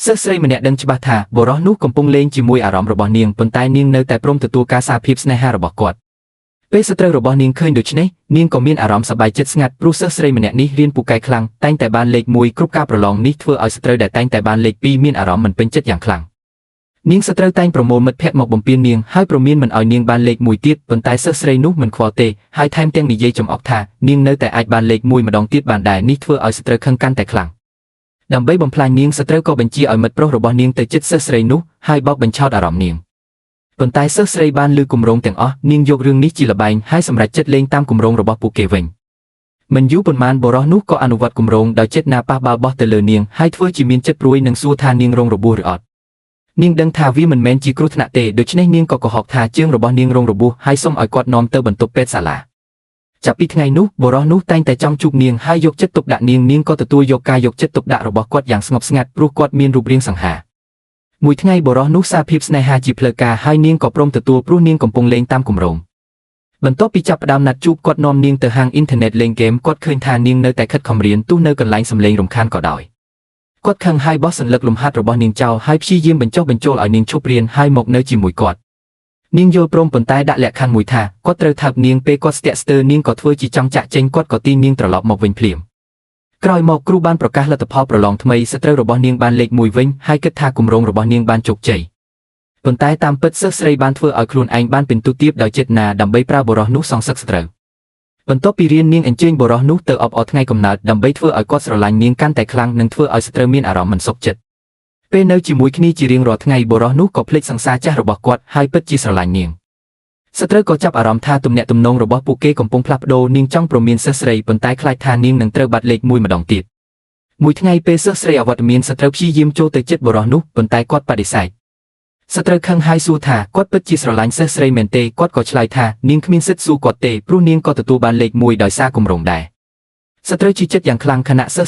សិស្សស្រីម្នាក់ដឹងច្បាស់ថាបុរសនោះកំពុងលេងជាមួយអារម្មណ៍របស់នាងប៉ុន្តែនាងនៅតែព្រមទទួលការសារភាពស្នេហារបស់គាត់ពេលសត្រូវរបស់នាងឃើញដូច្នេះនាងក៏មានអារម្មណ៍សប្បាយចិត្តស្ងាត់ព្រោះសិស្សស្រីម្នាក់នេះរៀនពូកែខ្លាំងតែងតែបានលេខ1គ្រប់ការប្រឡងនេះធ្វើឲ្យសត្រូវដែលតែងតែបានលេខ2មានអារម្មណ៍មិនពេញចិត្តយ៉ាងខ្លាំងនាងសត្រូវតែងប្រមូលមិត្តភ័ក្តិមកបំពេញនាងហើយព្រមានមិនឲ្យនាងបានលេខ1ទៀតប៉ុន្តែសិស្សស្រីនោះមិនខ្វល់ទេហើយថែមទាំងនិយាយចំអកថានាងនៅតែអាចបានលេខ1ម្ដងទៀតបានដែរនេះធ្វើឲ្យសត្រូវខឹងកាន់តែខ្លាំងដើម្បីបំផ្លាញនាងសត្រូវក៏បញ្ជាឲ្យមិត្តប្រុសរបស់នាងទៅជិតសិស្សស្រីនោះហើយបោកបញ្ឆោតអារម្មណ៍នាងប៉ុន្តែសិស្សស្រីបានលើគម្រោងទាំងអស់នាងយករឿងនេះជាល្បែងហើយសម្រេចចិត្តលេងតាមគម្រោងរបស់ពួកគេវិញមិនយូរប៉ុន្មានបុរសនោះក៏អនុវត្តគម្រោងដោយចិត្តណាប៉ះបាល់បោះទៅលើនាងហើយធ្វើជាមានចិត្តព្រួយនិងសួរថានាងរងរបួសឬអត់នាងដឹងថាវាមិនមែនជាគ្រោះថ្នាក់ទេដូច្នេះនាងក៏កុហកថាជើងរបស់នាងរងរបួសហើយសុំឲ្យគាត់នាំទៅបន្ទប់ពេទ្យសាលាចាប់ពីថ្ងៃនោះបុរសនោះតែងតែចង់ជួបនាងហើយយកចិត្តទុកដាក់នាងក៏ទទួលយកការយកចិត្តទុកដាក់របស់គាត់យ៉ាងស្ងប់ស្ងាត់ព្រោះគាត់មានរូបរាងសង្ហាមួយថ្ងៃបុរសនោះសារភាពស្នេហាជាផ្លូវការហើយនាងក៏ព្រមទទួលព្រោះនាងកំពុងលេងតាមគម្រោងបន្ទាប់ពីចាប់ផ្ដើមណាត់ជួបគាត់នាំនាងទៅហាងអ៊ីនធឺណិតលេងហ្គេមគាត់ឃើញថានាងនៅតែខិតខំរៀនទោះនៅកន្លែងសំឡេងរំខានក៏ដោយគាត់ខឹងហើយបោះសន្លឹកលំហាត់របស់នាងចោលហើយព្យាយាមបញ្ចុះបញ្ចូលឲ្យនាងឈប់រៀនហើយមកនៅជាមួយគាត់នាងយល់ព្រមប៉ុន្តែដាក់លក្ខខណ្ឌមួយថាគាត់ត្រូវថើបនាងពេលគាត់ស្ទាក់ស្ទើរនាងក៏ធ្វើជាចង់ចាក់ចេញគាត់ក៏ទាញនាងត្រឡប់មកវិញភ្លាមក្រោយមកគ្រូបានប្រកាសលទ្ធផលប្រឡងថ្មីសត្រូវរបស់នាងបានលេខ1វិញហើយគិតថាគម្រោងរបស់នាងបានជោគជ័យប៉ុន្តែតាមពិតសិស្សស្រីបានធ្វើឲ្យខ្លួនឯងបានពិន្ទុទាបដោយចេតនាដើម្បីប្រើបុរសនោះសងសឹកសត្រូវបន្ទាប់ពីរៀននាងអញ្ជើញបុរសនោះទៅអបអរថ្ងៃកំណើតដើម្បីធ្វើឲ្យគាត់ស្រឡាញ់នាងកាន់តែខ្លាំងនិងធ្វើឲ្យសត្រូវមានអារម្មណ៍មិនសុខចិត្តពេលនៅជាមួយគ្នាជារៀងរាល់ថ្ងៃបុរសនោះក៏ភ្លេចសង្សារចាស់របស់គាត់ហើយពិតជាស្រឡាញ់នាងសត្រូវក៏ចាប់អារម្មណ៍ថាទំនាក់ទំនងរបស់ពួកគេកំពុងផ្លាស់ប្ដូរនាងចង់ព្រមានសិស្សស្រីប៉ុន្តែខ្លាចថានាងនឹងត្រូវបាត់លេខ1ម្ដងទៀតមួយថ្ងៃពេលសិស្សស្រីអវត្តមានសត្រូវព្យាយាមចូលទៅជិតបុរសនោះប៉ុន្តែគាត់បដិសេធសត្រូវខឹងហើយសួរថាគាត់ពិតជាស្រឡាញ់សិស្សស្រីមែនទេគាត់ក៏ឆ្លើយថានាងគ្មានសិទ្ធិសួរគាត់ទេព្រោះនាងក៏ទទួលបានលេខ1ដោយសារគម្រោងដែរសត្រូវជឿចិត្តយ៉ាងខ្លាំងខណៈសិស្ស